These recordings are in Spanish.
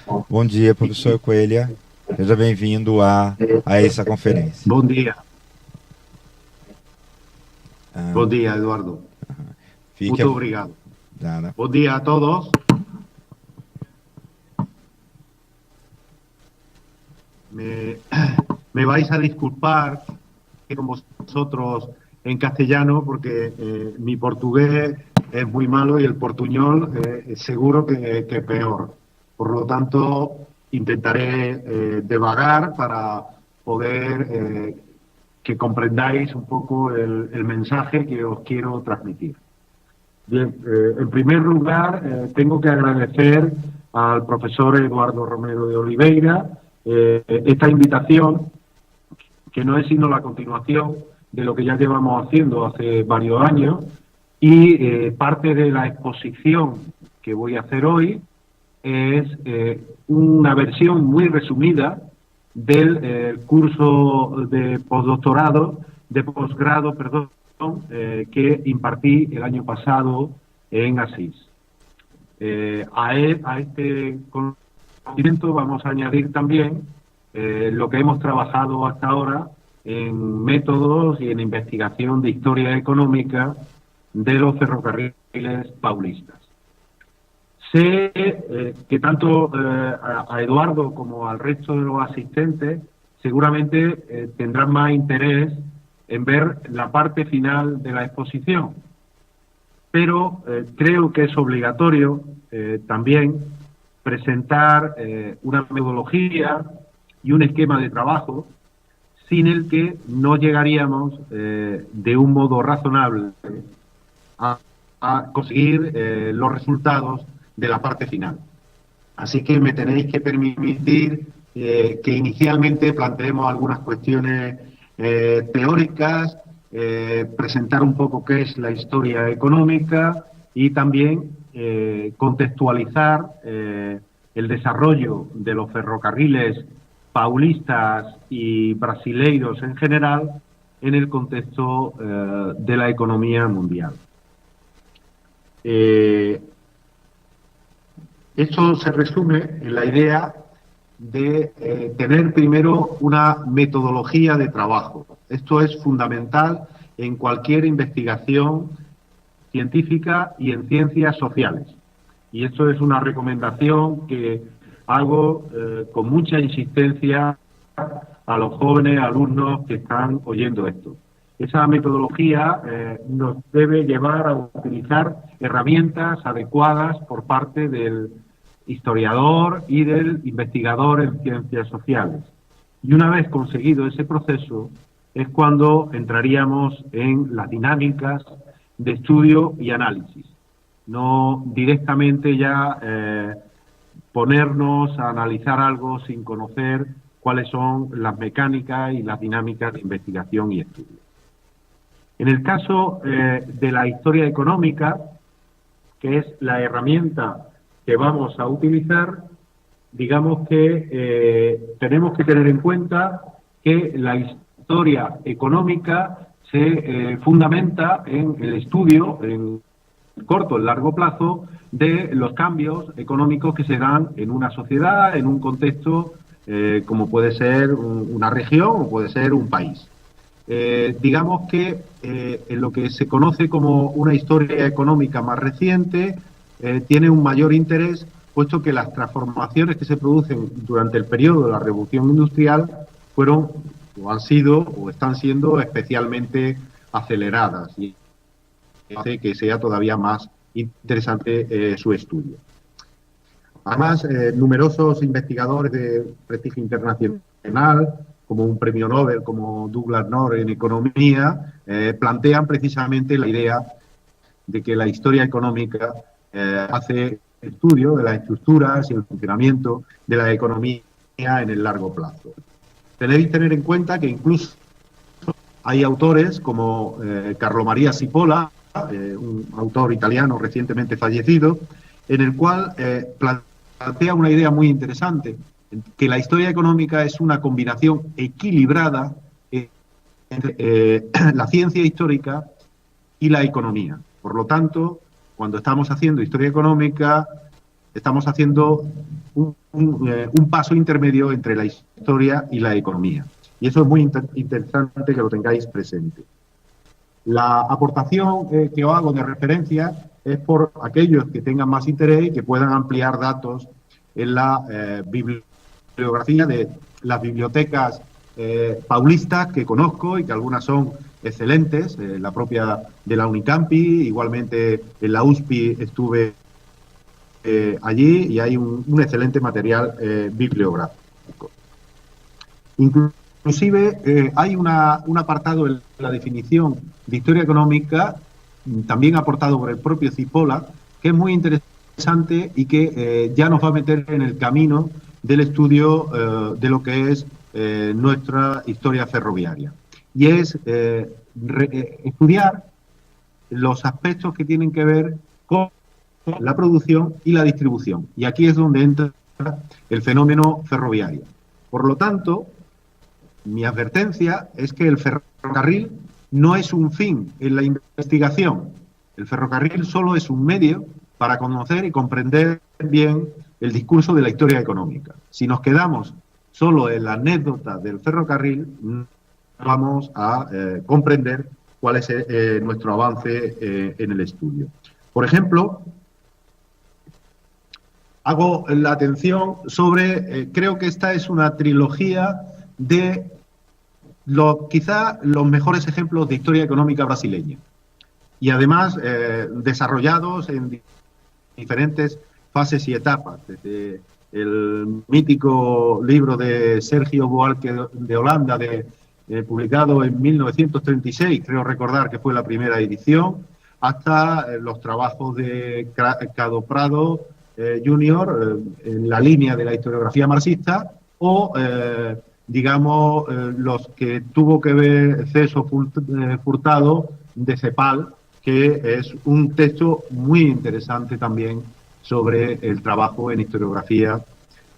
Bom dia, professor Coelho. Seja bem-vindo a essa conferência. Buen día, Ah, buen día, Eduardo. fique a... Muito obrigado. Nada. Buen día a todos. Me, me vais a disculpar que con vosotros en castellano porque mi portugués es muy malo y el portuñol seguro que peor. Por lo tanto, intentaré devagar para poder que comprendáis un poco el mensaje que os quiero transmitir. Bien, en primer lugar, tengo que agradecer al profesor Eduardo Romero de Oliveira esta invitación, que no es sino la continuación de lo que ya llevamos haciendo hace varios años, y parte de la exposición que voy a hacer hoy es una versión muy resumida del curso de postdoctorado, de posgrado, perdón, que impartí el año pasado en Asís. A este conocimiento vamos a añadir también lo que hemos trabajado hasta ahora en métodos y en investigación de historia económica de los ferrocarriles paulistas. Sé que tanto a Eduardo como al resto de los asistentes seguramente tendrán más interés en ver la parte final de la exposición, pero creo que es obligatorio también presentar una metodología y un esquema de trabajo sin el que no llegaríamos de un modo razonable a conseguir los resultados de la parte final. Así que me tenéis que permitir que inicialmente planteemos algunas cuestiones teóricas, presentar un poco qué es la historia económica y también contextualizar el desarrollo de los ferrocarriles paulistas y brasileiros en general en el contexto de la economía mundial. Esto se resume en la idea de tener primero una metodología de trabajo. Esto es fundamental en cualquier investigación científica y en ciencias sociales. Y esto es una recomendación que hago con mucha insistencia a los jóvenes alumnos que están oyendo esto. Esa metodología nos debe llevar a utilizar herramientas adecuadas por parte del historiador y del investigador en ciencias sociales. Y una vez conseguido ese proceso, es cuando entraríamos en las dinámicas de estudio y análisis. No directamente ya ponernos a analizar algo sin conocer cuáles son las mecánicas y las dinámicas de investigación y estudio. En el caso de la historia económica, que es la herramienta que vamos a utilizar, digamos que tenemos que tener en cuenta que la historia económica se fundamenta en el estudio, en corto y largo plazo, de los cambios económicos que se dan en una sociedad, en un contexto como puede ser una región o puede ser un país. Digamos que en lo que se conoce como una historia económica más reciente tiene un mayor interés, puesto que las transformaciones que se producen durante el periodo de la Revolución Industrial fueron, o han sido, o están siendo especialmente aceleradas, y hace que sea todavía más interesante su estudio. Además, numerosos investigadores de prestigio internacional, como un premio Nobel como Douglas North en economía, plantean precisamente la idea de que la historia económica hace estudio de las estructuras y el funcionamiento de la economía en el largo plazo. Tenéis que tener en cuenta que incluso hay autores como Carlo Maria Cipolla, un autor italiano recientemente fallecido, en el cual plantea una idea muy interesante, que la historia económica es una combinación equilibrada entre la ciencia histórica y la economía. Por lo tanto, cuando estamos haciendo historia económica, estamos haciendo un paso intermedio entre la historia y la economía. Y eso es muy interesante que lo tengáis presente. La aportación que os hago de referencia es por aquellos que tengan más interés y que puedan ampliar datos en la bibliografía de las bibliotecas paulistas que conozco y que algunas son excelentes, la propia de la Unicampi, igualmente en la USPI estuve allí y hay un excelente material bibliográfico. Inclusive hay un apartado en la definición de historia económica, también aportado por el propio Cipolla, que es muy interesante y que ya nos va a meter en el camino del estudio de lo que es nuestra historia ferroviaria. Y es estudiar los aspectos que tienen que ver con la producción y la distribución. Y aquí es donde entra el fenómeno ferroviario. Por lo tanto, mi advertencia es que el ferrocarril no es un fin en la investigación. El ferrocarril solo es un medio para conocer y comprender bien el discurso de la historia económica. Si nos quedamos solo en la anécdota del ferrocarril, no vamos a comprender cuál es nuestro avance en el estudio. Por ejemplo, hago la atención sobre, creo que esta es una trilogía de quizá los mejores ejemplos de historia económica brasileña. Y además desarrollados en diferentes fases y etapas, desde el mítico libro de Sergio Buarque de Holanda, publicado en 1936, creo recordar que fue la primera edición, hasta los trabajos de Cado Prado Jr. En la línea de la historiografía marxista, o digamos los que tuvo que ver Celso Furtado de Cepal, que es un texto muy interesante también sobre el trabajo en historiografía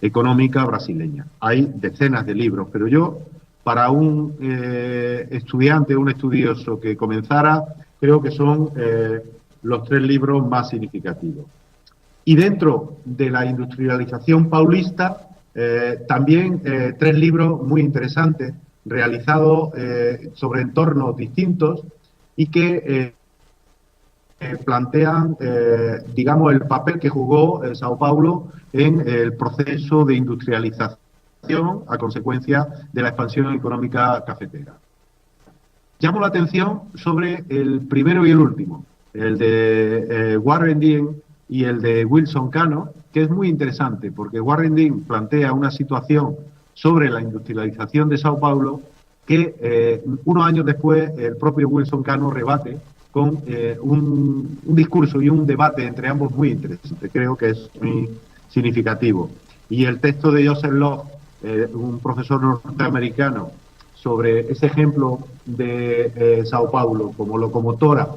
económica brasileña. Hay decenas de libros, pero yo, para un estudiante, un estudioso que comenzara, creo que son los 3 libros más significativos. Y dentro de la industrialización paulista, también 3 libros muy interesantes, realizados sobre entornos distintos y que plantean, digamos, el papel que jugó Sao Paulo en el proceso de industrialización a consecuencia de la expansión económica cafetera. Llamo la atención sobre el primero y el último, el de Warren Dean y el de Wilson Cano, que es muy interesante porque Warren Dean plantea una situación sobre la industrialización de Sao Paulo que unos años después el propio Wilson Cano rebate con un discurso y un debate entre ambos muy interesante. Creo que es muy significativo. Y el texto de Joseph Locke, un profesor norteamericano, sobre ese ejemplo de Sao Paulo como locomotora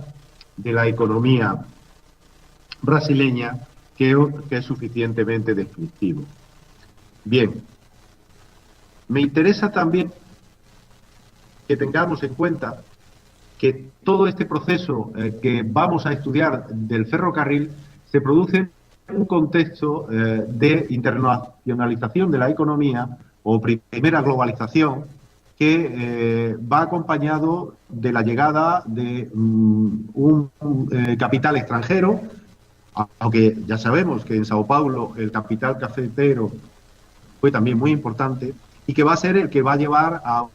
de la economía brasileña, que es suficientemente descriptivo. Bien, me interesa también que tengamos en cuenta que todo este proceso que vamos a estudiar del ferrocarril se produce en un contexto de internacionalización de la economía o primera globalización que va acompañado de la llegada de un capital extranjero, aunque ya sabemos que en Sao Paulo el capital cafetero fue también muy importante y que va a ser el que va a llevar a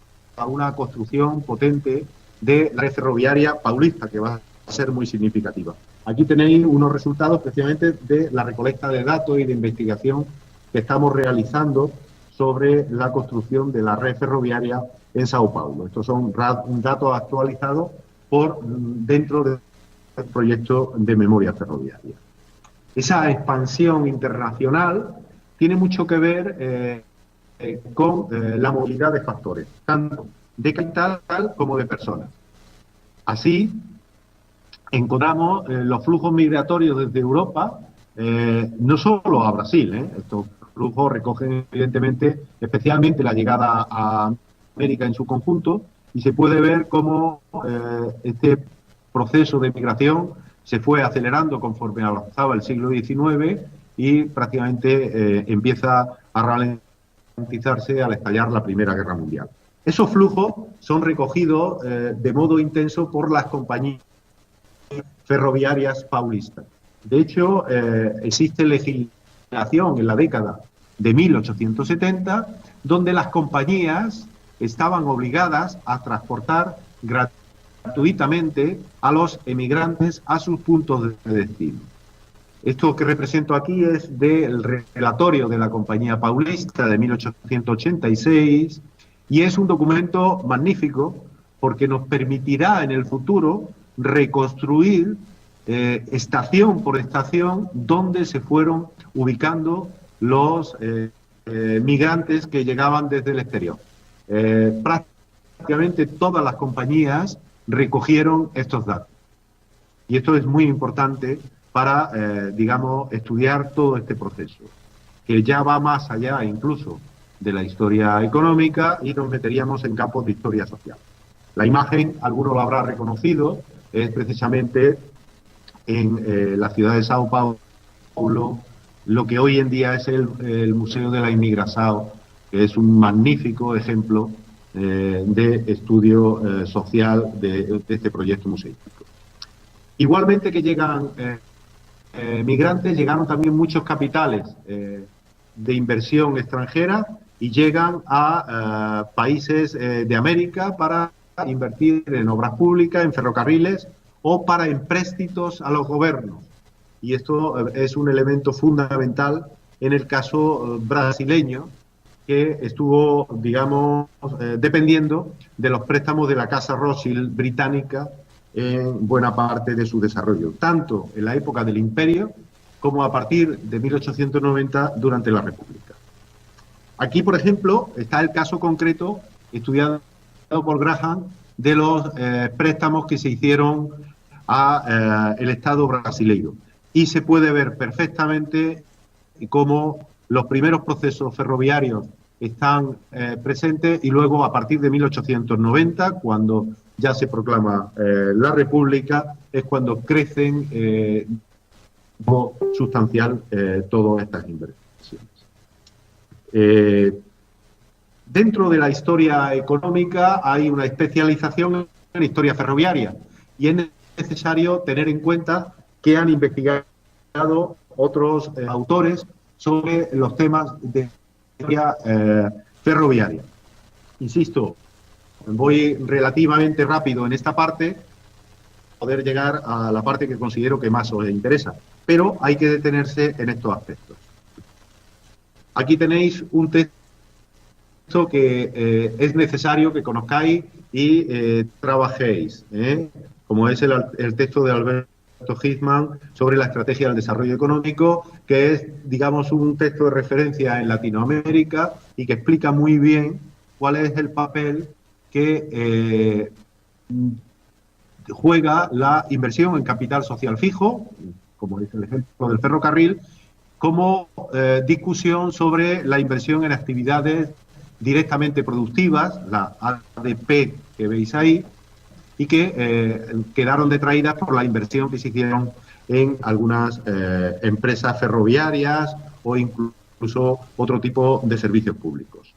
una construcción potente de la red ferroviaria paulista, que va a ser muy significativa. Aquí tenéis unos resultados precisamente de la recolecta de datos y de investigación que estamos realizando sobre la construcción de la red ferroviaria en Sao Paulo. Estos son datos actualizados dentro del proyecto de memoria ferroviaria. Esa expansión internacional tiene mucho que ver con la movilidad de factores, tanto de capital como de personas. Así, encontramos los flujos migratorios desde Europa, no solo a Brasil, estos flujos recogen evidentemente, especialmente la llegada a América en su conjunto, y se puede ver cómo este proceso de migración se fue acelerando conforme avanzaba el siglo XIX y prácticamente empieza a ralentizarse al estallar la Primera Guerra Mundial. Esos flujos son recogidos de modo intenso por las compañías ferroviarias paulistas. De hecho, existe legislación en la década de 1870 donde las compañías estaban obligadas a transportar gratuitamente a los emigrantes a sus puntos de destino. Esto que represento aquí es del relatorio de la Compañía Paulista de 1886 y es un documento magnífico porque nos permitirá en el futuro reconstruir estación por estación donde se fueron ubicando los migrantes que llegaban desde el exterior. Prácticamente todas las compañías recogieron estos datos. Y esto es muy importante para, digamos, estudiar todo este proceso, que ya va más allá incluso de la historia económica y nos meteríamos en campos de historia social. La imagen, alguno lo habrá reconocido, es precisamente en la ciudad de Sao Paulo, lo que hoy en día es el Museo de la Inmigración, que es un magnífico ejemplo de estudio social de este proyecto museístico. Igualmente que llegan migrantes, llegaron también muchos capitales de inversión extranjera y llegan a países de América para invertir en obras públicas, en ferrocarriles o para empréstitos a los gobiernos. Y esto es un elemento fundamental en el caso brasileño, que estuvo, digamos, dependiendo de los préstamos de la Casa Rothschild británica en buena parte de su desarrollo, tanto en la época del Imperio como a partir de 1890 durante la República. Aquí, por ejemplo, está el caso concreto estudiado por Graham de los préstamos que se hicieron al Estado brasileño. Y se puede ver perfectamente cómo los primeros procesos ferroviarios están presentes y luego a partir de 1890, cuando ya se proclama la República, es cuando crecen sustancial todas estas inversiones. Dentro de la historia económica hay una especialización en historia ferroviaria y es necesario tener en cuenta que han investigado otros autores sobre los temas de historia ferroviaria. Insisto, voy relativamente rápido en esta parte, poder llegar a la parte que considero que más os interesa, pero hay que detenerse en estos aspectos. Aquí tenéis un texto que es necesario que conozcáis y trabajéis, como es el texto de Alberto Hirschman sobre la estrategia del desarrollo económico, que es, digamos, un texto de referencia en Latinoamérica y que explica muy bien cuál es el papel que juega la inversión en capital social fijo, como es el ejemplo del ferrocarril, como discusión sobre la inversión en actividades directamente productivas, la ADP que veis ahí, y que quedaron detraídas por la inversión que se hicieron en algunas empresas ferroviarias o incluso otro tipo de servicios públicos.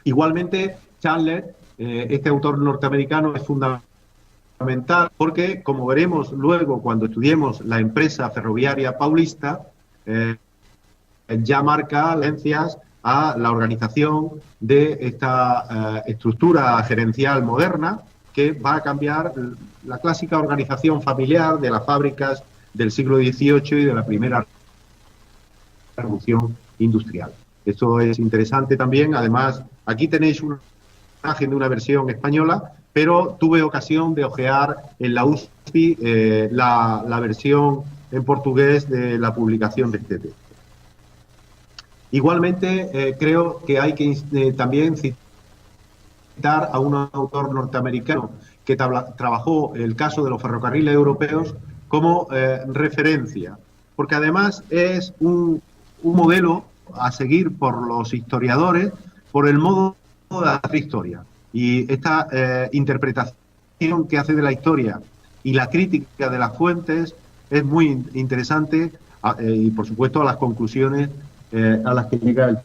Igualmente, Chandler, este autor norteamericano, es fundamental porque, como veremos luego cuando estudiemos la empresa ferroviaria paulista, ya marca tendencias a la organización de esta estructura gerencial moderna que va a cambiar la clásica organización familiar de las fábricas del siglo XVIII y de la primera revolución industrial. Esto es interesante también. Además, aquí tenéis una imagen de una versión española, pero tuve ocasión de ojear en la USPI la versión en portugués de la publicación de este texto. Igualmente, creo que hay que también citar a un autor norteamericano que trabajó el caso de los ferrocarriles europeos como referencia, porque además es un modelo a seguir por los historiadores por el modo de hacer historia. Y esta interpretación que hace de la historia y la crítica de las fuentes es muy interesante y por supuesto a las conclusiones a las que llega el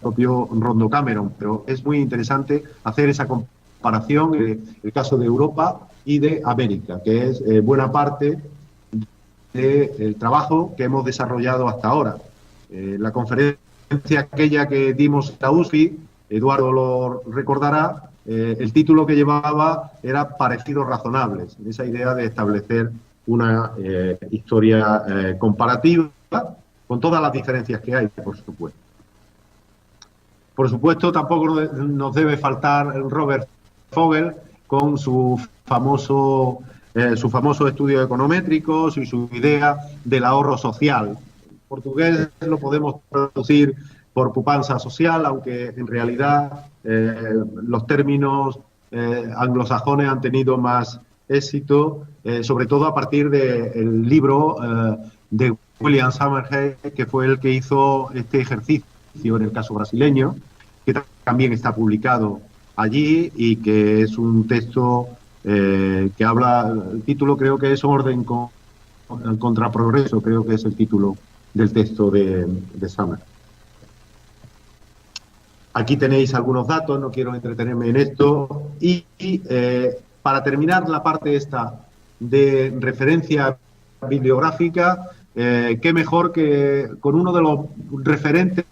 propio Rondo Cameron, pero es muy interesante hacer esa comparación el caso de Europa y de América, que es buena parte del trabajo que hemos desarrollado hasta ahora. La conferencia aquella que dimos en la USFI, Eduardo lo recordará, el título que llevaba era Parecidos razonables, esa idea de establecer una historia comparativa con todas las diferencias que hay, por supuesto. Por supuesto, tampoco nos debe faltar Robert Fogel con su famoso estudio econométrico y su idea del ahorro social. En portugués lo podemos traducir por pupanza social, aunque en realidad los términos anglosajones han tenido más éxito, sobre todo a partir del libro de William Summerhead, que fue el que hizo este ejercicio en el caso brasileño, que también está publicado allí y que es un texto que habla, el título creo que es Orden contra Progreso, creo que es el título del texto de Summer. Aquí tenéis algunos datos, no quiero entretenerme en esto, y para terminar la parte esta de referencia bibliográfica, qué mejor que con uno de los referentes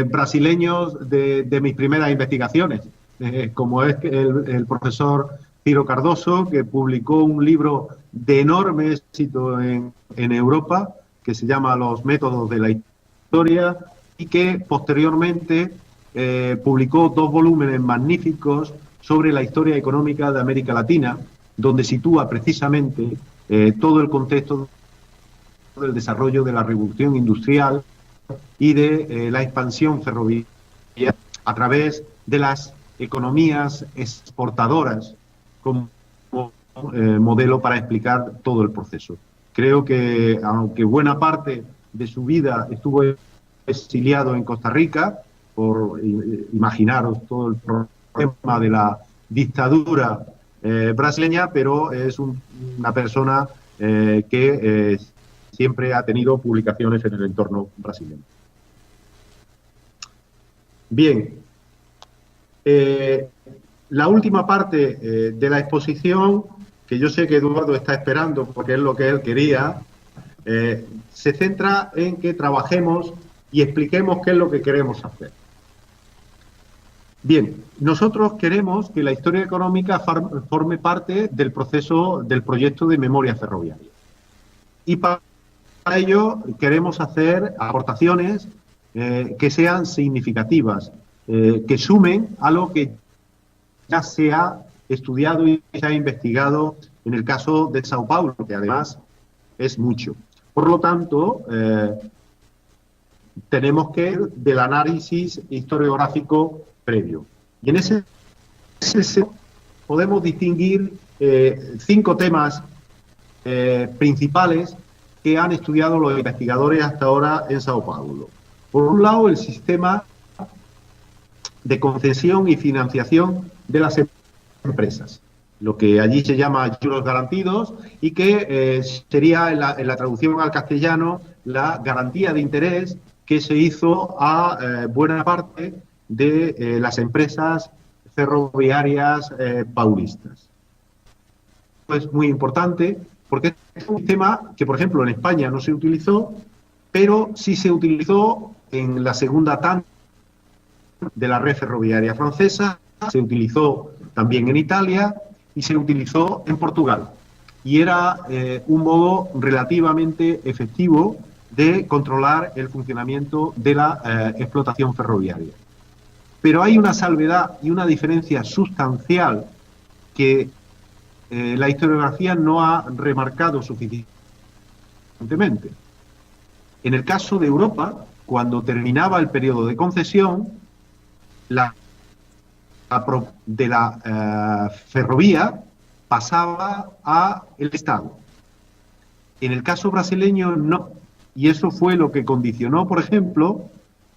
brasileños de mis primeras investigaciones, como es el profesor Ciro Cardoso, que publicó un libro de enorme éxito en Europa, que se llama Los métodos de la historia, y que posteriormente publicó 2 volúmenes magníficos sobre la historia económica de América Latina, donde sitúa precisamente todo el contexto del desarrollo de la revolución industrial y de la expansión ferroviaria a través de las economías exportadoras como modelo para explicar todo el proceso. Creo que, aunque buena parte de su vida estuvo exiliado en Costa Rica, por imaginaros todo el problema de la dictadura brasileña, pero es una persona que siempre ha tenido publicaciones en el entorno brasileño. Bien, la última parte de la exposición, que yo sé que Eduardo está esperando porque es lo que él quería, se centra en que trabajemos y expliquemos qué es lo que queremos hacer. Bien, nosotros queremos que la historia económica forme parte del proceso del proyecto de memoria ferroviaria. Y para ello queremos hacer aportaciones que sean significativas, que sumen a lo que ya se ha estudiado y se ha investigado en el caso de Sao Paulo, que además es mucho. Por lo tanto, tenemos que ir del análisis historiográfico previo. Y en ese podemos distinguir 5 temas principales que han estudiado los investigadores hasta ahora en Sao Paulo. Por un lado, el sistema de concesión y financiación de las empresas, lo que allí se llama juros garantidos y que sería en la traducción al castellano la garantía de interés que se hizo a buena parte de las empresas ferroviarias paulistas. Esto es muy importante porque es un sistema que, por ejemplo, en España no se utilizó, pero sí se utilizó en la segunda tanda de la red ferroviaria francesa, se utilizó también en Italia y se utilizó en Portugal. Y era un modo relativamente efectivo de controlar el funcionamiento de la explotación ferroviaria. Pero hay una salvedad y una diferencia sustancial que la historiografía no ha remarcado suficientemente. En el caso de Europa, cuando terminaba el periodo de concesión, de la ferrovía pasaba al Estado. En el caso brasileño no. Y eso fue lo que condicionó, por ejemplo,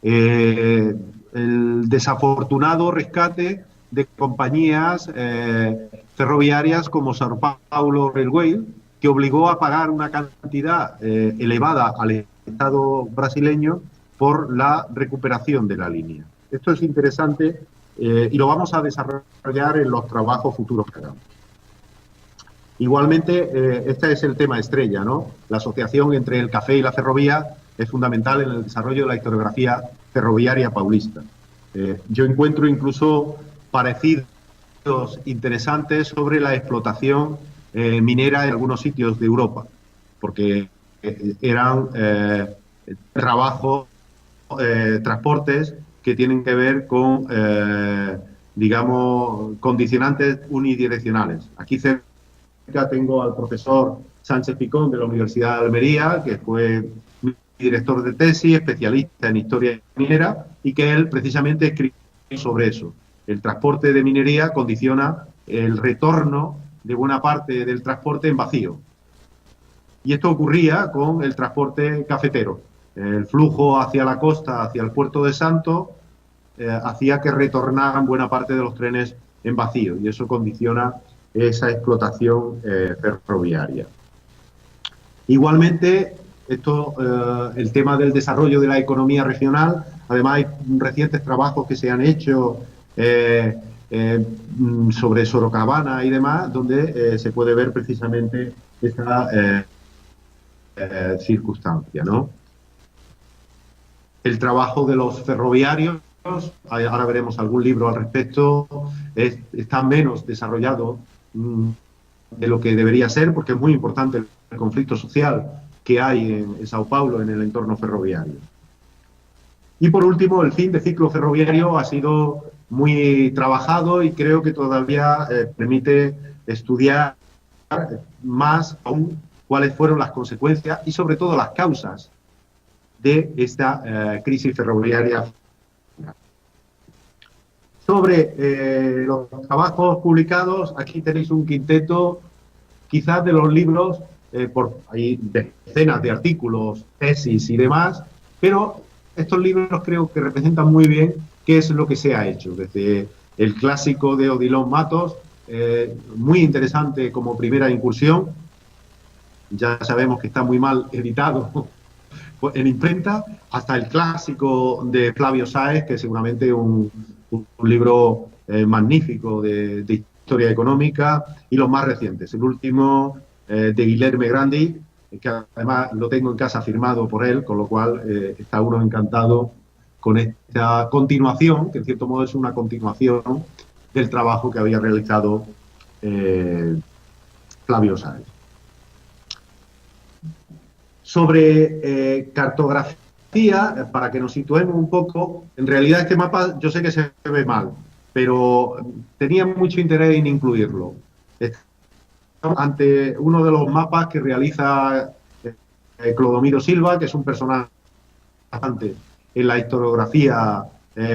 el desafortunado rescate de compañías ferroviarias como Sao Paulo Railway, que obligó a pagar una cantidad elevada al Estado brasileño por la recuperación de la línea. Esto es interesante y lo vamos a desarrollar en los trabajos futuros que hagamos. Igualmente, este es el tema estrella, ¿no? La asociación entre el café y la ferrovía es fundamental en el desarrollo de la historiografía ferroviaria paulista. Yo encuentro incluso parecidos interesantes sobre la explotación minera en algunos sitios de Europa, porque eran trabajos, transportes que tienen que ver con, digamos, condicionantes unidireccionales. Aquí cerca tengo al profesor Sánchez Picón de la Universidad de Almería, que fue mi director de tesis, especialista en historia minera, y que él precisamente escribió sobre eso. El transporte de minería condiciona el retorno de buena parte del transporte en vacío. Y esto ocurría con el transporte cafetero. El flujo hacia la costa, hacia el puerto de Santo, hacía que retornaran buena parte de los trenes en vacío, y eso condiciona esa explotación ferroviaria. Igualmente, el tema del desarrollo de la economía regional, además hay recientes trabajos que se han hecho sobre Sorocabana y demás, donde se puede ver precisamente esta circunstancia, ¿no? El trabajo de los ferroviarios, ahora veremos algún libro al respecto, está menos desarrollado de lo que debería ser, porque es muy importante el conflicto social que hay en Sao Paulo en el entorno ferroviario. Y por último, el fin de ciclo ferroviario ha sido muy trabajado y creo que todavía permite estudiar más aún cuáles fueron las consecuencias y sobre todo las causas de esta crisis ferroviaria. Sobre los trabajos publicados, aquí tenéis un quinteto, quizás de los libros, hay decenas de artículos, tesis y demás, pero estos libros creo que representan muy bien qué es lo que se ha hecho. Desde el clásico de Odilon Matos, muy interesante como primera incursión, ya sabemos que está muy mal editado en imprenta, hasta el clásico de Flavio Sáez, que es seguramente un libro magnífico de historia económica, y los más recientes. El último de Guilherme Grandi, que además lo tengo en casa firmado por él, con lo cual está uno encantado con esta continuación, que en cierto modo es una continuación del trabajo que había realizado Flavio Sáez. Sobre cartografía, para que nos situemos un poco, en realidad este mapa yo sé que se ve mal, pero tenía mucho interés en incluirlo. Ante uno de los mapas que realiza Clodomiro Silva, que es un personaje importante en la historiografía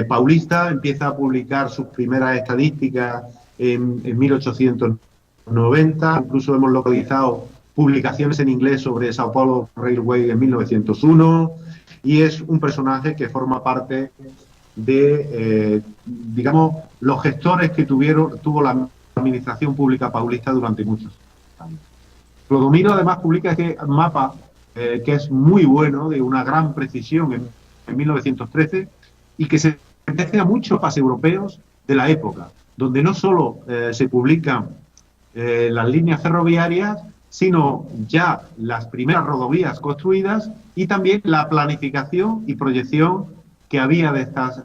paulista, empieza a publicar sus primeras estadísticas en 1890, incluso hemos localizado publicaciones en inglés sobre Sao Paulo Railway en 1901, y es un personaje que forma parte de, digamos, los gestores que tuvo la administración pública paulista durante muchos años. Clodomiro además publica este mapa, que es muy bueno, de una gran precisión en 1913, y que se parece a muchos mapas europeos de la época, donde no solo se publican las líneas ferroviarias, sino ya las primeras rodovías construidas y también la planificación y proyección que había de estas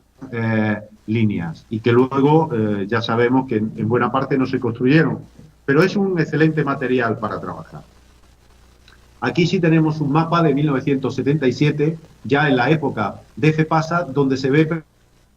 líneas, y que luego ya sabemos que en buena parte no se construyeron, pero es un excelente material para trabajar. Aquí sí tenemos un mapa de 1977, ya en la época de Cepasa, donde se ve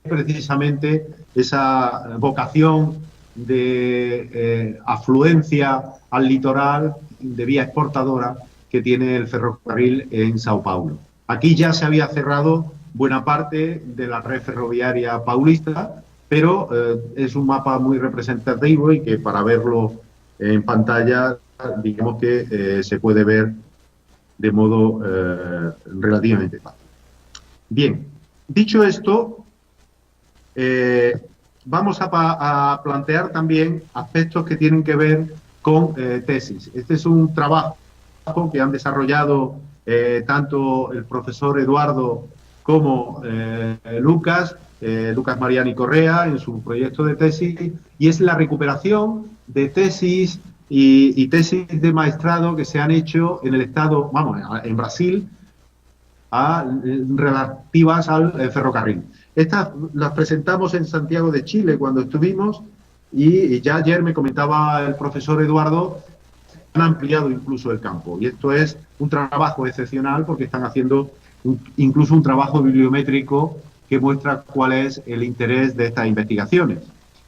precisamente esa vocación de afluencia al litoral de vía exportadora que tiene el ferrocarril en Sao Paulo. Aquí ya se había cerrado buena parte de la red ferroviaria paulista, pero es un mapa muy representativo y que para verlo en pantalla, digamos que se puede ver de modo relativamente fácil. Bien, dicho esto, vamos a plantear también aspectos que tienen que ver con tesis. Este es un trabajo que han desarrollado tanto el profesor Eduardo como Lucas Mariani Correa en su proyecto de tesis, y es la recuperación de tesis y tesis de maestrado que se han hecho en el estado, en Brasil, relativas al ferrocarril. Estas las presentamos en Santiago de Chile cuando estuvimos, y ya ayer me comentaba el profesor Eduardo, han ampliado incluso el campo, y esto es un trabajo excepcional porque están haciendo incluso un trabajo bibliométrico que muestra cuál es el interés de estas investigaciones.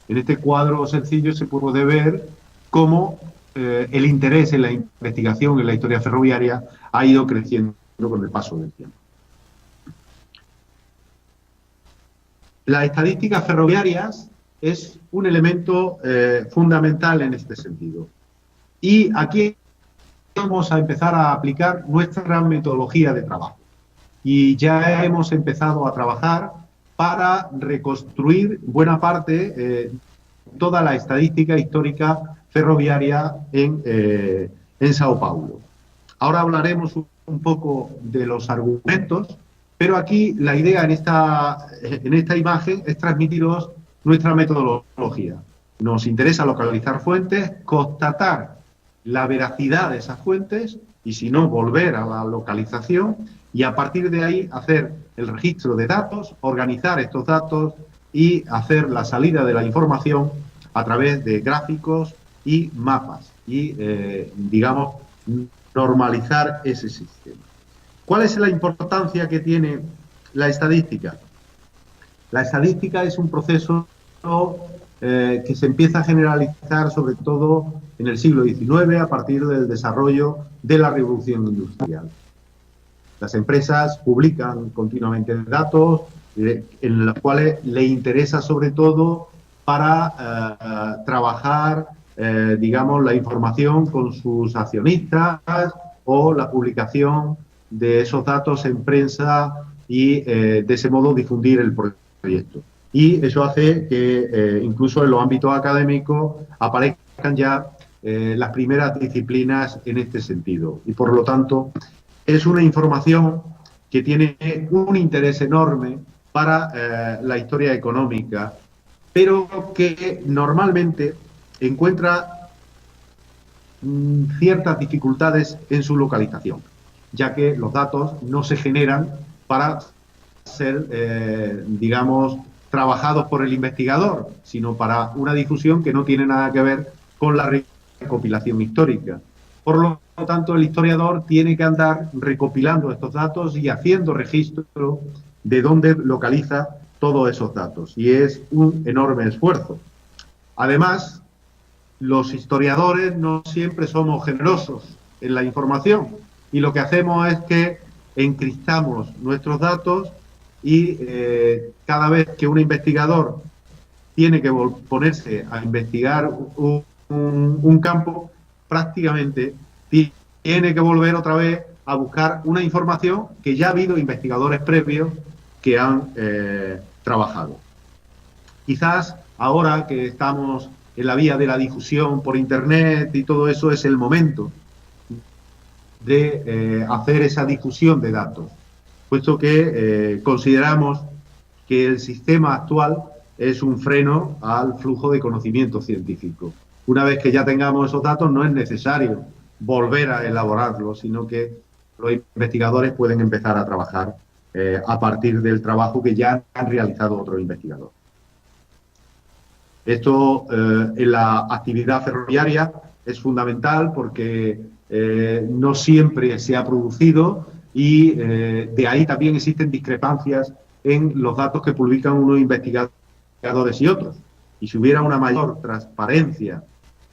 En este cuadro sencillo se puede ver cómo el interés en la investigación en la historia ferroviaria ha ido creciendo con el paso del tiempo. Las estadísticas ferroviarias es un elemento fundamental en este sentido. Y aquí vamos a empezar a aplicar nuestra metodología de trabajo. Y ya hemos empezado a trabajar para reconstruir buena parte, toda la estadística histórica ferroviaria en Sao Paulo. Ahora hablaremos un poco de los argumentos, pero aquí la idea en esta imagen es transmitiros nuestra metodología. Nos interesa localizar fuentes, constatar la veracidad de esas fuentes y, si no, volver a la localización, y a partir de ahí hacer el registro de datos, organizar estos datos y hacer la salida de la información a través de gráficos y mapas y, digamos, normalizar ese sistema. ¿Cuál es la importancia que tiene la estadística? La estadística es un proceso que se empieza a generalizar sobre todo en el siglo XIX a partir del desarrollo de la revolución industrial. Las empresas publican continuamente datos en los cuales le interesa sobre todo para trabajar, digamos, la información con sus accionistas o la publicación de esos datos en prensa y de ese modo difundir el proyecto. Y eso hace que incluso en los ámbitos académicos aparezcan ya las primeras disciplinas en este sentido. Y por lo tanto es una información que tiene un interés enorme para la historia económica, pero que normalmente encuentra ciertas dificultades en su localización, ya que los datos no se generan para ser, digamos, trabajados por el investigador, sino para una difusión que no tiene nada que ver con la recopilación histórica. Por lo tanto, el historiador tiene que andar recopilando estos datos y haciendo registro de dónde localiza todos esos datos, y es un enorme esfuerzo. Además, los historiadores no siempre somos generosos en la información, y lo que hacemos es que encriptamos nuestros datos y cada vez que un investigador tiene que ponerse a investigar un campo, prácticamente tiene que volver otra vez a buscar una información que ya ha habido investigadores previos que han trabajado. Quizás ahora que estamos en la vía de la difusión por Internet y todo eso, es el momento de hacer esa difusión de datos, puesto que consideramos que el sistema actual es un freno al flujo de conocimiento científico. Una vez que ya tengamos esos datos, no es necesario volver a elaborarlos, sino que los investigadores pueden empezar a trabajar a partir del trabajo que ya han realizado otros investigadores. Esto en la actividad ferroviaria es fundamental porque no siempre se ha producido, y de ahí también existen discrepancias en los datos que publican unos investigadores y otros. Y si hubiera una mayor transparencia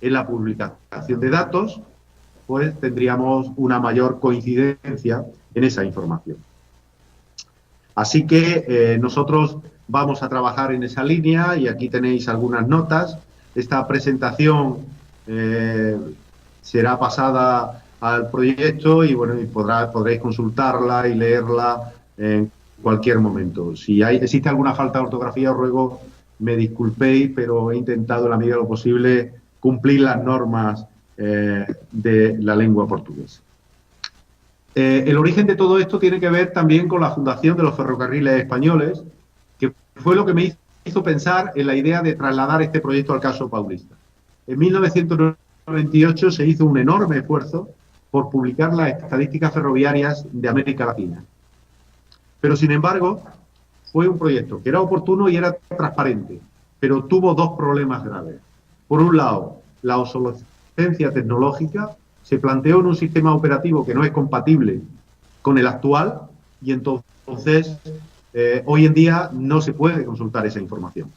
en la publicación de datos, pues tendríamos una mayor coincidencia en esa información. Así que nosotros vamos a trabajar en esa línea, y aquí tenéis algunas notas. Esta presentación será pasada al proyecto y bueno, podréis consultarla y leerla en cualquier momento. Si existe alguna falta de ortografía, os ruego me disculpéis, pero he intentado en la medida de lo posible cumplir las normas de la lengua portuguesa. El origen de todo esto tiene que ver también con la fundación de los ferrocarriles españoles, que fue lo que me hizo pensar en la idea de trasladar este proyecto al caso paulista. En 1998 se hizo un enorme esfuerzo por publicar las estadísticas ferroviarias de América Latina. Pero, sin embargo, fue un proyecto que era oportuno y era transparente, pero tuvo dos problemas graves. Por un lado, la obsolescencia tecnológica. Se planteó en un sistema operativo que no es compatible con el actual y entonces hoy en día no se puede consultar esa información.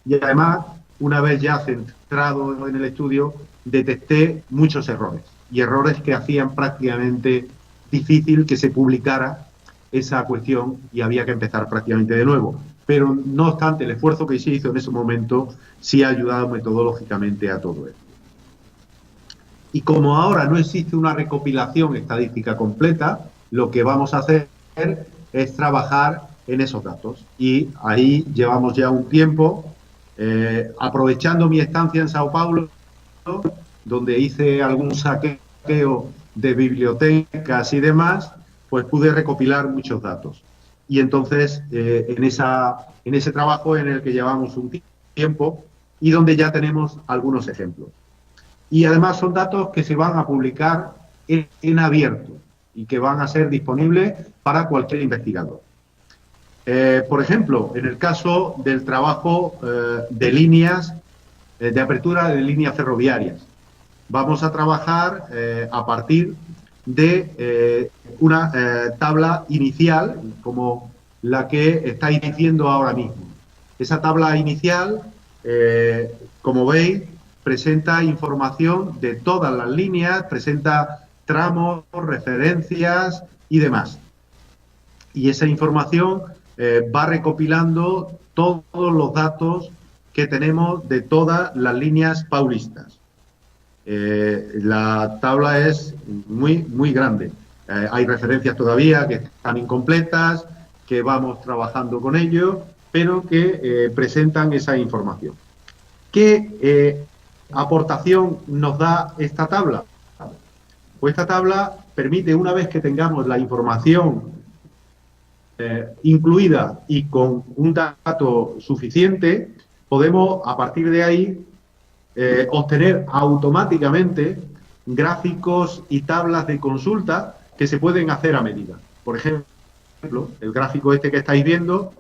Y además, una vez ya centrado en el estudio, detecté muchos errores y errores que hacían prácticamente difícil que se publicara esa cuestión y había que empezar prácticamente de nuevo. Pero no obstante, el esfuerzo que se hizo en ese momento sí ha ayudado metodológicamente a todo esto. Y como ahora no existe una recopilación estadística completa, lo que vamos a hacer es trabajar en esos datos. Y ahí llevamos ya un tiempo, aprovechando mi estancia en Sao Paulo, donde hice algún saqueo de bibliotecas y demás, pues pude recopilar muchos datos. Y entonces, en ese trabajo en el que llevamos un tiempo y donde ya tenemos algunos ejemplos. Y además son datos que se van a publicar en abierto y que van a ser disponibles para cualquier investigador. Por ejemplo, en el caso del trabajo de líneas, de apertura de líneas ferroviarias, vamos a trabajar a partir de una tabla inicial, como la que estáis diciendo ahora mismo. Esa tabla inicial, como veis, presenta información de todas las líneas, presenta tramos, referencias y demás. Y esa información va recopilando todos los datos que tenemos de todas las líneas paulistas. La tabla es muy grande. Hay referencias todavía que están incompletas, que vamos trabajando con ello, pero que presentan esa información. ¿Qué aportación nos da esta tabla? Pues esta tabla permite, una vez que tengamos la información incluida y con un dato suficiente, podemos a partir de ahí obtener automáticamente gráficos y tablas de consulta que se pueden hacer a medida. Por ejemplo, el gráfico este que estáis viendo,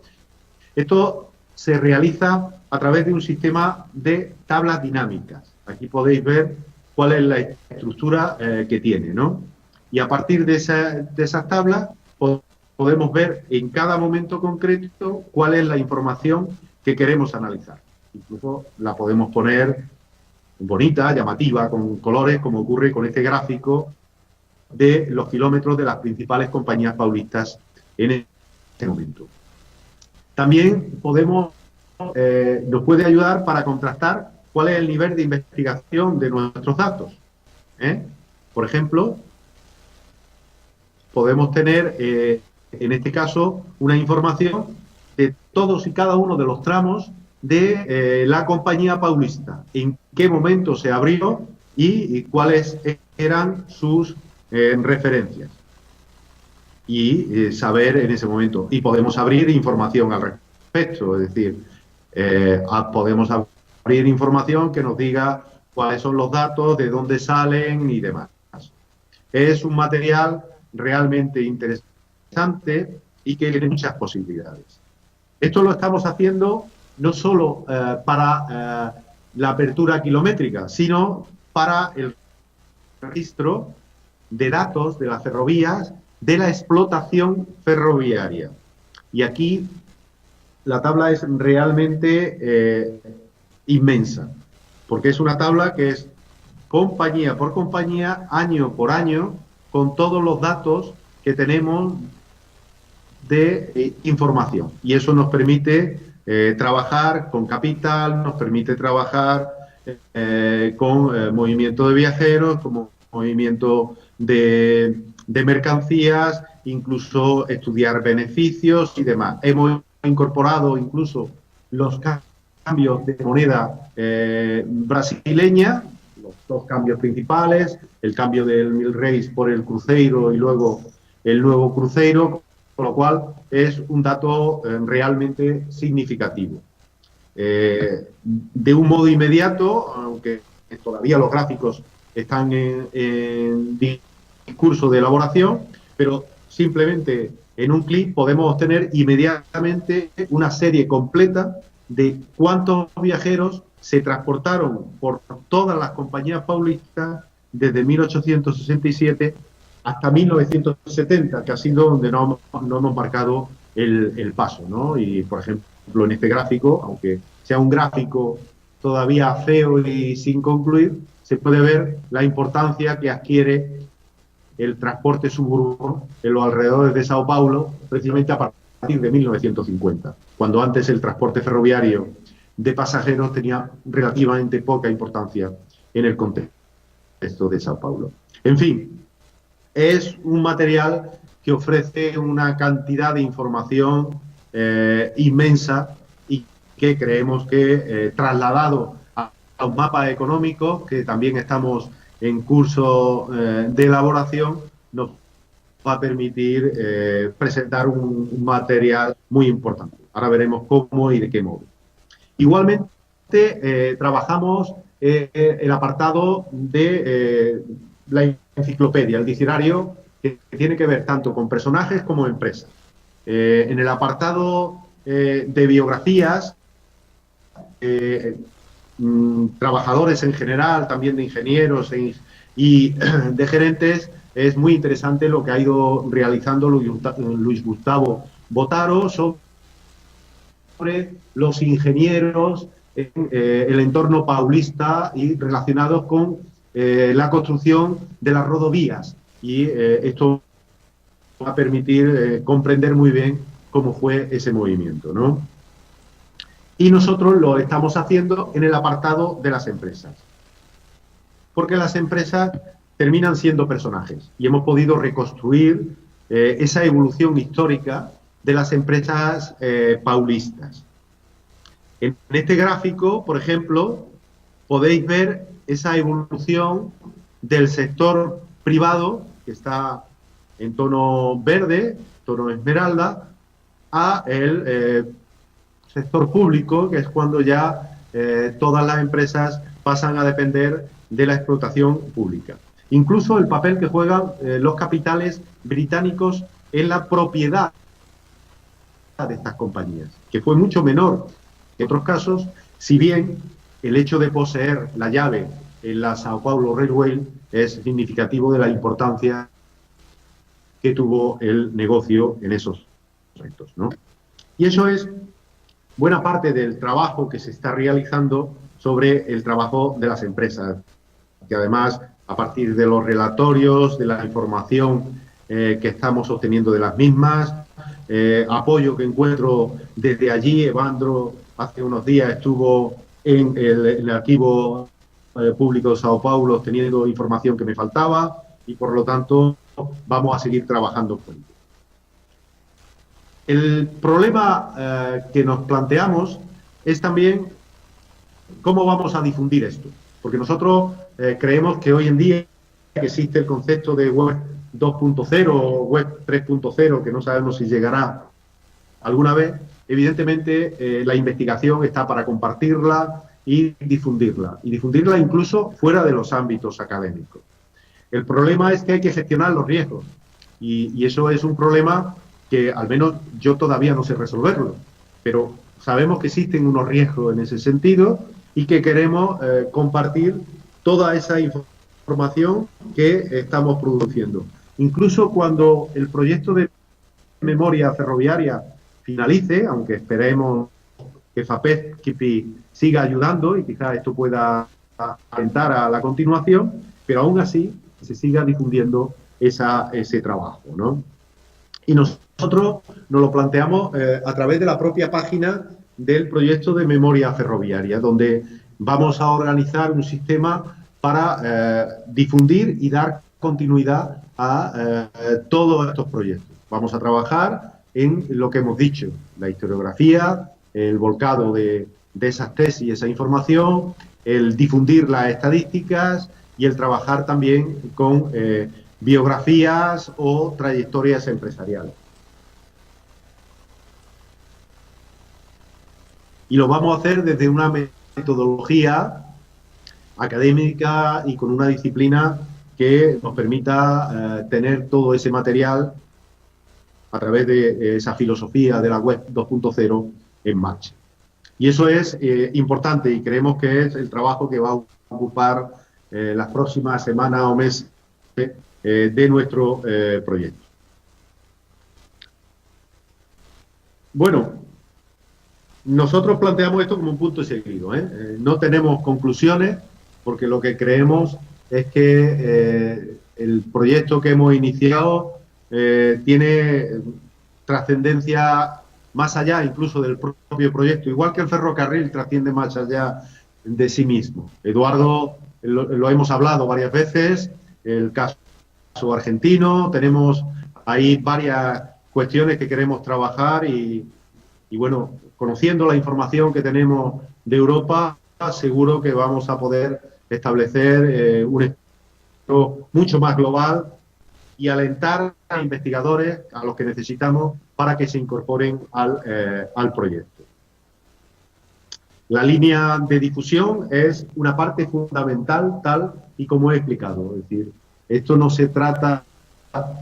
esto se realiza a través de un sistema de tablas dinámicas. Aquí podéis ver cuál es la estructura que tiene, ¿no? Y a partir de esas tablas podemos ver en cada momento concreto cuál es la información que queremos analizar. Incluso la podemos poner bonita, llamativa, con colores, como ocurre con este gráfico de los kilómetros de las principales compañías paulistas en este momento. También nos puede ayudar para contrastar cuál es el nivel de investigación de nuestros datos. Por ejemplo, podemos tener, en este caso, una información de todos y cada uno de los tramos de la compañía paulista, en qué momento se abrió y cuáles eran sus referencias. Y saber en ese momento. Y podemos abrir información al respecto, es decir, podemos abrir información que nos diga cuáles son los datos, de dónde salen y demás. Es un material realmente interesante y que tiene muchas posibilidades. Esto lo estamos haciendo no solo para la apertura kilométrica, sino para el registro de datos de las ferrovías, de la explotación ferroviaria. Y aquí la tabla es realmente inmensa, porque es una tabla que es compañía por compañía, año por año, con todos los datos que tenemos de información. Y eso nos permite trabajar con capital, nos permite trabajar con movimiento de viajeros, como movimiento de mercancías, incluso estudiar beneficios y demás. Hemos incorporado incluso los cambios de moneda brasileña, los dos cambios principales, el cambio del Milreis por el Cruzeiro y luego el nuevo Cruzeiro, con lo cual es un dato realmente significativo. De un modo inmediato, aunque todavía los gráficos están en discurso de elaboración, pero simplemente en un clic podemos obtener inmediatamente una serie completa de cuántos viajeros se transportaron por todas las compañías paulistas desde 1867 hasta 1970, que ha sido donde no hemos marcado el paso, ¿no? Y, por ejemplo, en este gráfico, aunque sea un gráfico todavía feo y sin concluir, se puede ver la importancia que adquiere el transporte suburbano en los alrededores de Sao Paulo, precisamente a partir de 1950, cuando antes el transporte ferroviario de pasajeros tenía relativamente poca importancia en el contexto de Sao Paulo. En fin, es un material que ofrece una cantidad de información inmensa y que creemos que trasladado a un mapa económico, que también estamos en curso de elaboración, nos va a permitir presentar un material muy importante. Ahora veremos cómo y de qué modo. Igualmente, trabajamos el apartado de la enciclopedia, el diccionario, que tiene que ver tanto con personajes como empresas. En el apartado de biografías, trabajadores en general, también de ingenieros y de gerentes, es muy interesante lo que ha ido realizando Luis Gustavo Botaro sobre los ingenieros en el entorno paulista y relacionados con la construcción de las rodovías. Y esto va a permitir comprender muy bien cómo fue ese movimiento, ¿no? Y nosotros lo estamos haciendo en el apartado de las empresas. Porque las empresas terminan siendo personajes y hemos podido reconstruir esa evolución histórica de las empresas paulistas. En este gráfico, por ejemplo, podéis ver esa evolución del sector privado, que está en tono verde, tono esmeralda, a el sector público, que es cuando ya todas las empresas pasan a depender de la explotación pública. Incluso el papel que juegan los capitales británicos en la propiedad de estas compañías, que fue mucho menor que en otros casos, si bien el hecho de poseer la llave en la Sao Paulo Railway es significativo de la importancia que tuvo el negocio en esos aspectos, ¿no? Y eso es buena parte del trabajo que se está realizando sobre el trabajo de las empresas, que además, a partir de los relatorios, de la información que estamos obteniendo de las mismas, apoyo que encuentro desde allí. Evandro hace unos días estuvo en el archivo público de Sao Paulo teniendo información que me faltaba y por lo tanto vamos a seguir trabajando con ello. El problema que nos planteamos es también cómo vamos a difundir esto, porque nosotros creemos que hoy en día existe el concepto de web 2.0 o web 3.0, que no sabemos si llegará alguna vez. Evidentemente la investigación está para compartirla y difundirla incluso fuera de los ámbitos académicos. El problema es que hay que gestionar los riesgos y eso es un problema que al menos yo todavía no sé resolverlo, pero sabemos que existen unos riesgos en ese sentido y que queremos compartir toda esa información que estamos produciendo. Incluso cuando el proyecto de memoria ferroviaria finalice, aunque esperemos que FAPESCPI siga ayudando y quizás esto pueda alentar a la continuación, pero aún así se siga difundiendo ese trabajo, ¿no? Y nosotros nos lo planteamos a través de la propia página del proyecto de memoria ferroviaria, donde vamos a organizar un sistema para difundir y dar continuidad a todos estos proyectos. Vamos a trabajar en lo que hemos dicho, la historiografía, el volcado de esas tesis y esa información, el difundir las estadísticas y el trabajar también con biografías o trayectorias empresariales. Y lo vamos a hacer desde una metodología académica y con una disciplina que nos permita tener todo ese material a través de esa filosofía de la web 2.0 en marcha. Y eso es importante y creemos que es el trabajo que va a ocupar las próximas semanas o meses de nuestro proyecto. Bueno, nosotros planteamos esto como un punto seguido. No tenemos conclusiones porque lo que creemos es que el proyecto que hemos iniciado tiene trascendencia más allá incluso del propio proyecto, igual que el ferrocarril trasciende más allá de sí mismo. Eduardo, lo hemos hablado varias veces, el caso argentino, tenemos ahí varias cuestiones que queremos trabajar y bueno, conociendo la información que tenemos de Europa, seguro que vamos a poder establecer un estudio mucho más global y alentar a investigadores a los que necesitamos para que se incorporen al proyecto. La línea de difusión es una parte fundamental, tal y como he explicado. Es decir, esto no se trata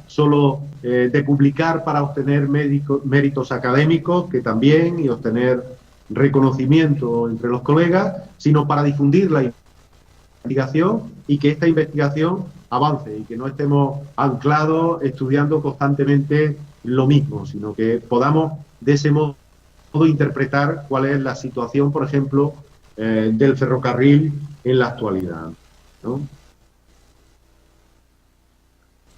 solo de publicar para obtener méritos académicos, que también, y obtener reconocimiento entre los colegas, sino para difundir la investigación y que esta investigación avance y que no estemos anclados estudiando constantemente lo mismo, sino que podamos de ese modo interpretar cuál es la situación, por ejemplo, del ferrocarril en la actualidad, ¿no?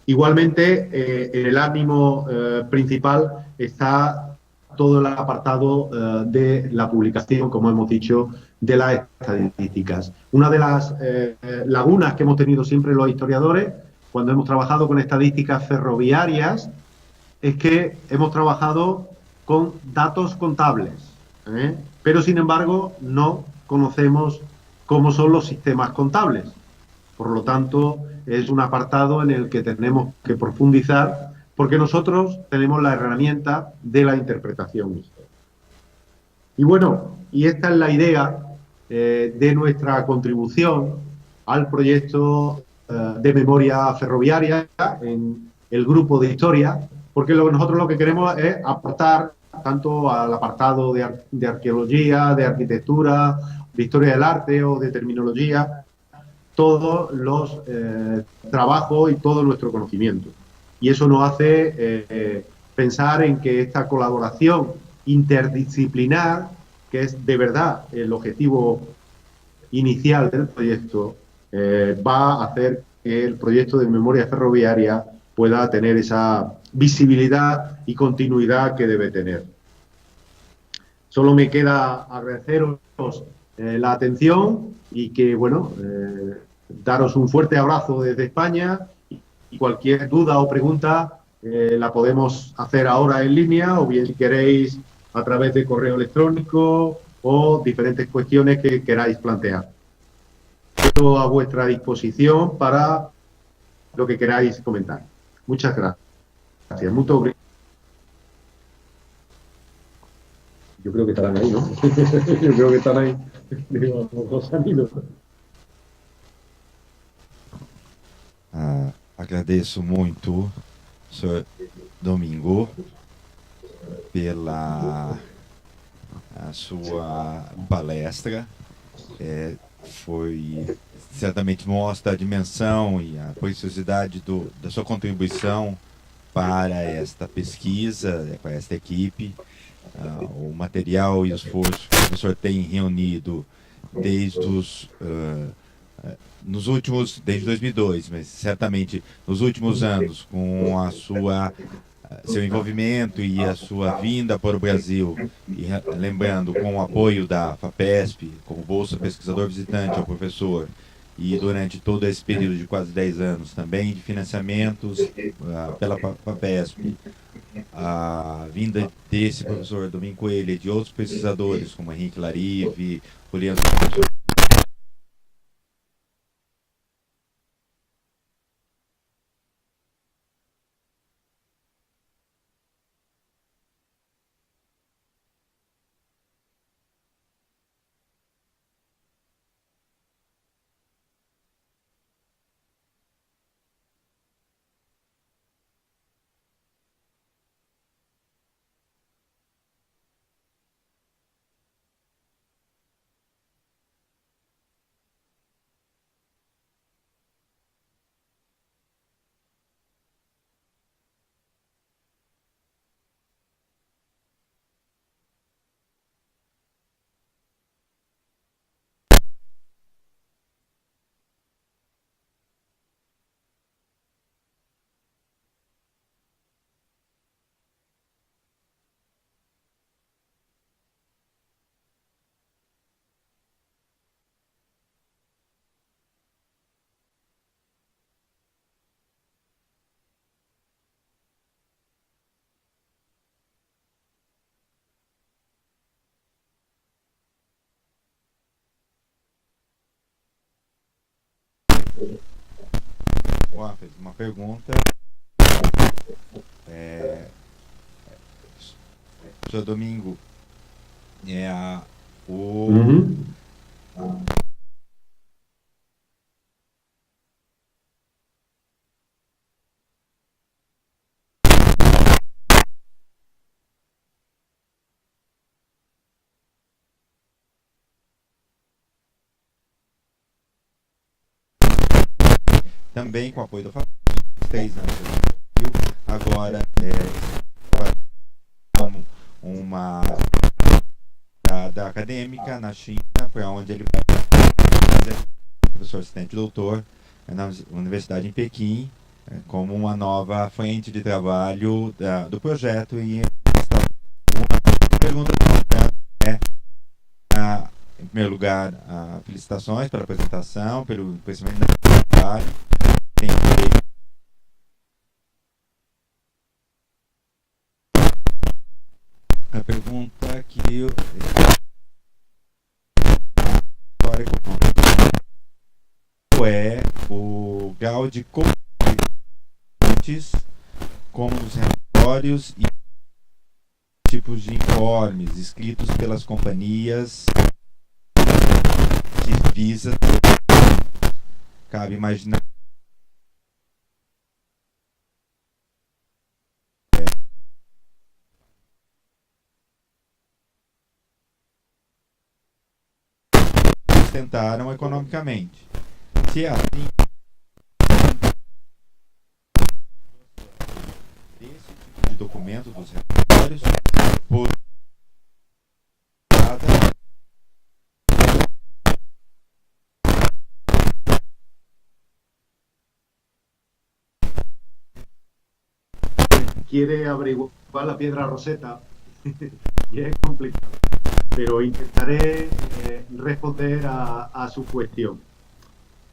Igualmente, en el ánimo principal está todo el apartado de la publicación, como hemos dicho, de las estadísticas. Una de las lagunas que hemos tenido siempre los historiadores, cuando hemos trabajado con estadísticas ferroviarias, es que hemos trabajado con datos contables, pero sin embargo no conocemos cómo son los sistemas contables. Por lo tanto, es un apartado en el que tenemos que profundizar porque nosotros tenemos la herramienta de la interpretación histórica. Y bueno, y esta es la idea de nuestra contribución al proyecto de memoria ferroviaria en el grupo de historia, porque nosotros lo que queremos es aportar tanto al apartado de arqueología, de arquitectura, de historia del arte o de terminología, todos los trabajos y todo nuestro conocimiento. Y eso nos hace pensar en que esta colaboración interdisciplinar, que es de verdad el objetivo inicial del proyecto, va a hacer que el proyecto de memoria ferroviaria pueda tener esa visibilidad y continuidad que debe tener. Solo me queda agradeceros la atención y que, bueno, daros un fuerte abrazo desde España y cualquier duda o pregunta la podemos hacer ahora en línea o bien si queréis a través de correo electrónico o diferentes cuestiones que queráis plantear. Quedo a vuestra disposición para lo que queráis comentar. Muchas gracias. Muchas gracias. Yo creo que estarán ahí, ¿no? Yo creo que están ahí. Agradeço muito, senhor Domingo, pela sua palestra. Certamente mostra a dimensão e a preciosidade da sua contribuição para esta pesquisa, para esta equipe. O material e o esforço que o professor tem reunido desde desde 2002, mas certamente nos últimos anos, com seu envolvimento e a sua vinda para o Brasil, e lembrando, com o apoio da FAPESP, como Bolsa Pesquisador Visitante ao professor, e durante todo esse período de quase 10 anos também de financiamentos pela FAPESP, a vinda desse professor Domingo Coelho e de outros pesquisadores, como Henrique Larive, Juliano Juan fez uma pergunta. Seu Domingo, Ujú. também com o apoio da família, 3 anos agora como uma da acadêmica na China, para onde ele vai fazer professor assistente doutor na Universidade em Pequim, como uma nova frente de trabalho do projeto. E a pergunta é, em primeiro lugar, felicitações pela apresentação, pelo conhecimento do trabalho. Tem a pergunta que história é o grau de confiantes como os relatórios e tipos de informes escritos pelas companhias que visa. Cabe imaginar sustentaram economicamente. Se é assim, desse tipo de documento dos relatórios, por Quiere averiguar la piedra Rosetta y es complicado, pero intentaré responder a su cuestión.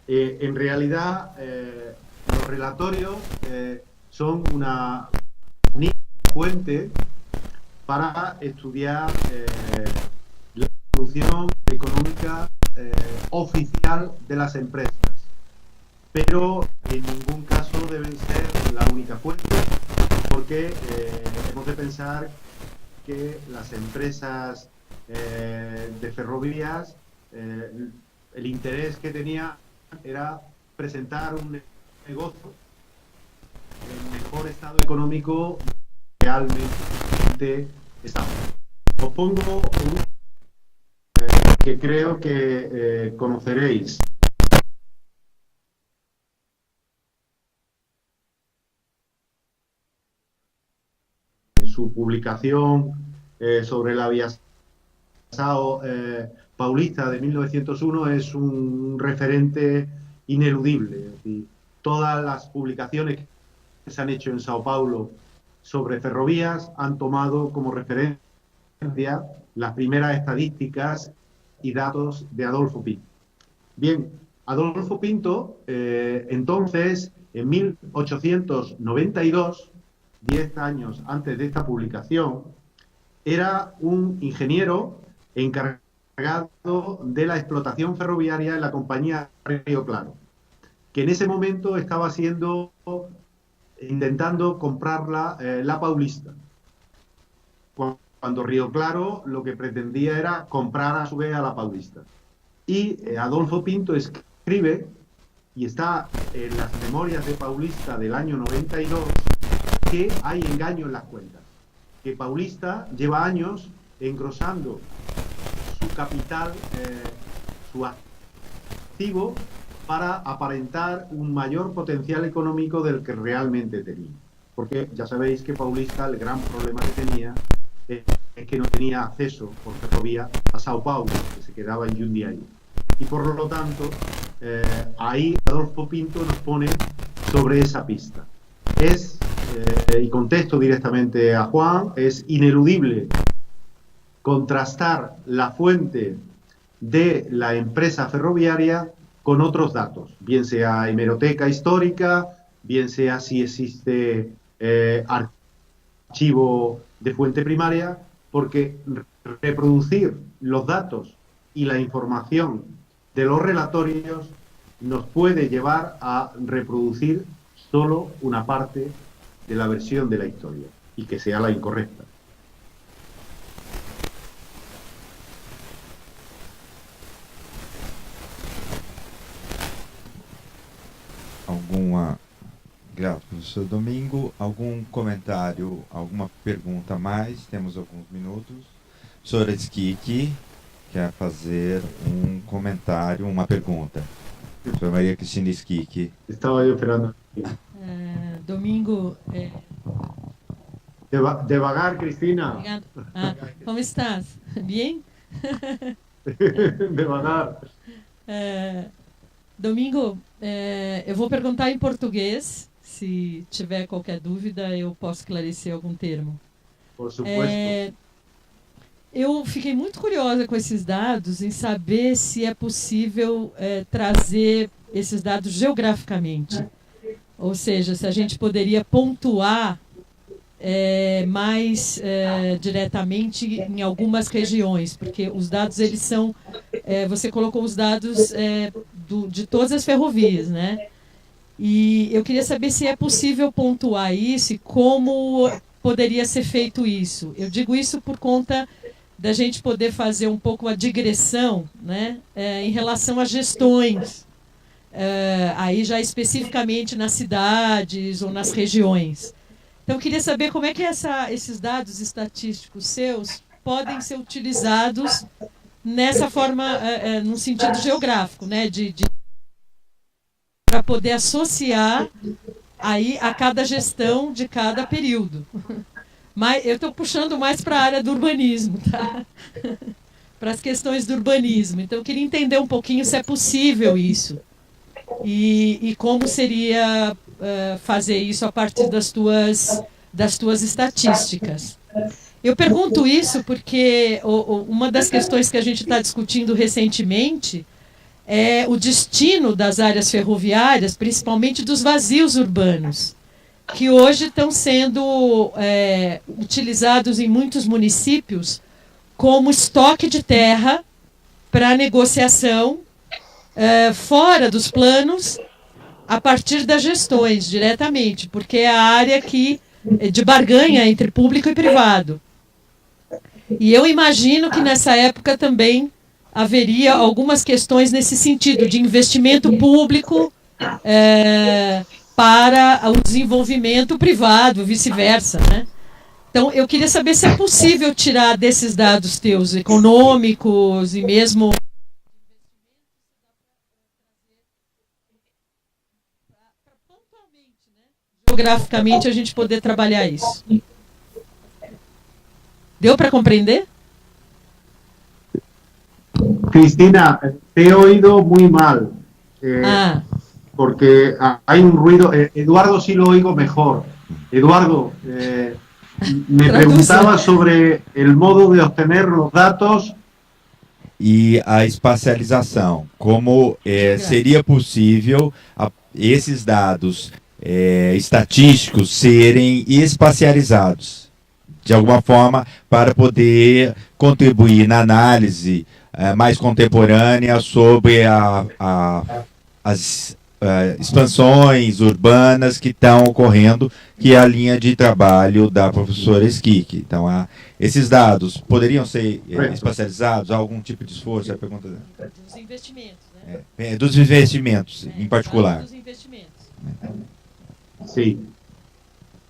En realidad, los relatorios son una fuente para estudiar la evolución económica oficial de las empresas, pero en ningún caso deben ser la única fuente, porque hemos de pensar que las empresas de ferrovías, el interés que tenía era presentar un negocio en mejor estado económico realmente estaba. Os pongo un que creo que conoceréis. Su publicación sobre la vía paulista de 1901 es un referente ineludible. Es decir, todas las publicaciones que se han hecho en Sao Paulo sobre ferrovías han tomado como referencia las primeras estadísticas y datos de Adolfo Pinto. Bien, Adolfo Pinto, entonces, en 1892, 10 años antes de esta publicación, era un ingeniero encargado de la explotación ferroviaria en la compañía Río Claro, que en ese momento estaba intentando comprarla la Paulista, cuando Río Claro lo que pretendía era comprar a su vez a la Paulista. Y Adolfo Pinto escribe, y está en las memorias de Paulista del año 92, que hay engaño en las cuentas, que Paulista lleva años engrosando su capital, su activo, para aparentar un mayor potencial económico del que realmente tenía. Porque ya sabéis que Paulista, el gran problema que tenía es que no tenía acceso por ferrovía a Sao Paulo, que se quedaba en Jundiaí. Y por lo tanto, ahí Adolfo Pinto nos pone sobre esa pista. Y contesto directamente a Juan, es ineludible contrastar la fuente de la empresa ferroviaria con otros datos, bien sea hemeroteca histórica, bien sea si existe archivo de fuente primaria, porque reproducir los datos y la información de los relatorios nos puede llevar a reproducir solo una parte de la versión de la historia y que sea la incorrecta. Alguma. Graças, professor Domingo. Algum comentário, alguma pergunta a mais? Temos alguns minutos. Professora Skiki quer fazer um comentário, uma pergunta. Professora Maria Cristina Skiki. Estaba yo esperando. Domingo, Devagar, Cristina. obrigado. Como estás? Bien? Devagar. Domingo, eu vou perguntar em português. Se tiver qualquer dúvida, eu posso esclarecer algum termo. Por supuesto. Eu fiquei muito curiosa com esses dados em saber se é possível trazer esses dados geograficamente. Ou seja, se a gente poderia pontuar mais diretamente em algumas regiões, porque os dados, eles são... você colocou os dados de todas as ferrovias, né? E eu queria saber se é possível pontuar isso e como poderia ser feito isso. Eu digo isso por conta da gente poder fazer um pouco a digressão, né, em relação às gestões, aí já especificamente nas cidades ou nas regiões. Então, eu queria saber como é que esses dados estatísticos seus podem ser utilizados nessa forma, no sentido geográfico, né, para poder associar aí a cada gestão de cada período. Mas eu estou puxando mais para a área do urbanismo, tá? Para as questões do urbanismo. Então, eu queria entender um pouquinho se é possível isso. E como seria fazer isso a partir das tuas estatísticas. Eu pergunto isso porque uma das questões que a gente está discutindo recentemente é o destino das áreas ferroviárias, principalmente dos vazios urbanos, que hoje estão sendo utilizados em muitos municípios como estoque de terra para negociação fora dos planos, a partir das gestões, diretamente, porque é a área de barganha entre público e privado. E eu imagino que nessa época também haveria algumas questões nesse sentido, de investimento público para o desenvolvimento privado, vice-versa, né? Então, eu queria saber se é possível tirar desses dados teus econômicos e mesmo geograficamente a gente poder trabalhar isso. ¿Deu para compreender? Cristina, te he oído muy mal. Porque hay un ruido. Eduardo sí lo oigo mejor. Eduardo, me preguntaba sobre el modo de obtener los datos. E a espacialização. Como seria possível esses dados estatísticos serem espacializados, de alguma forma, para poder contribuir na análise mais contemporânea sobre as expansões urbanas que estão ocorrendo, que é a linha de trabalho da professora Skiki. Então, esses dados poderiam ser espacializados? Há algum tipo de esforço? É a pergunta dos investimentos, né? Dos investimentos, em particular. Dos investimentos. Sí.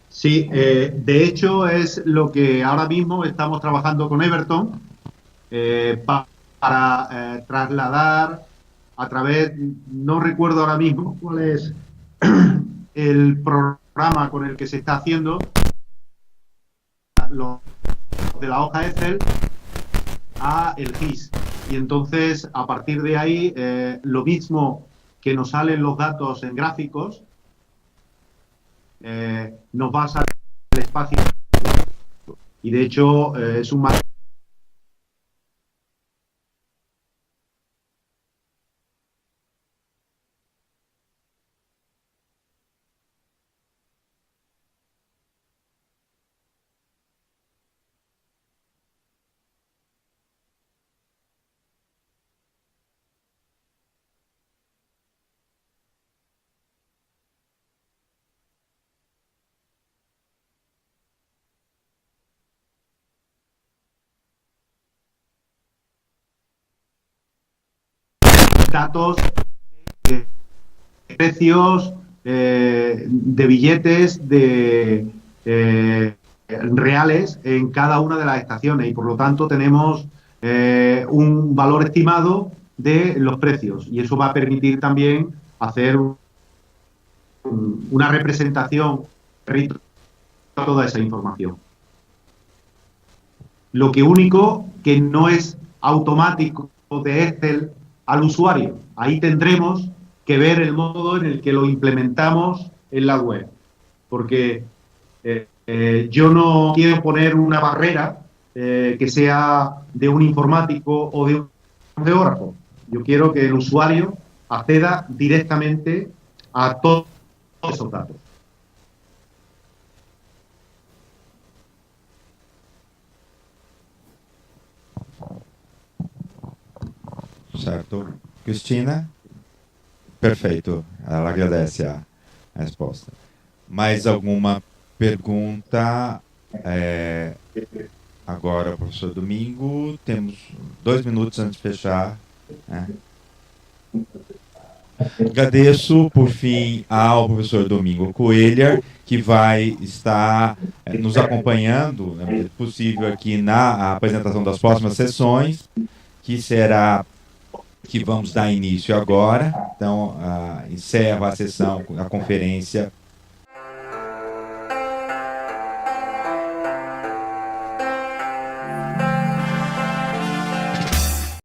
Sí, de hecho es lo que ahora mismo estamos trabajando con Everton para trasladar a través, no recuerdo ahora mismo cuál es el programa con el que se está haciendo, de la hoja Excel a el GIS. Y entonces, a partir de ahí, lo mismo que nos salen los datos en gráficos, nos va a salir el espacio. Y de hecho, es un material datos de precios de billetes reales en cada una de las estaciones y por lo tanto tenemos un valor estimado de los precios y eso va a permitir también hacer una representación de toda esa información. Lo que único que no es automático de Excel al usuario. Ahí tendremos que ver el modo en el que lo implementamos en la web. Porque yo no quiero poner una barrera que sea de un informático o de un geógrafo. Yo quiero que el usuario acceda directamente a todos esos datos. Certo. Cristina? Perfeito. Ela agradece a resposta. Mais alguma pergunta? Agora, professor Domingo, temos 2 minutos antes de fechar. Agradeço, por fim, ao professor Domingo Coelho, que vai estar nos acompanhando, na medida possível, aqui na apresentação das próximas sessões, que vamos dar início agora. Então, encerro a sessão, a conferência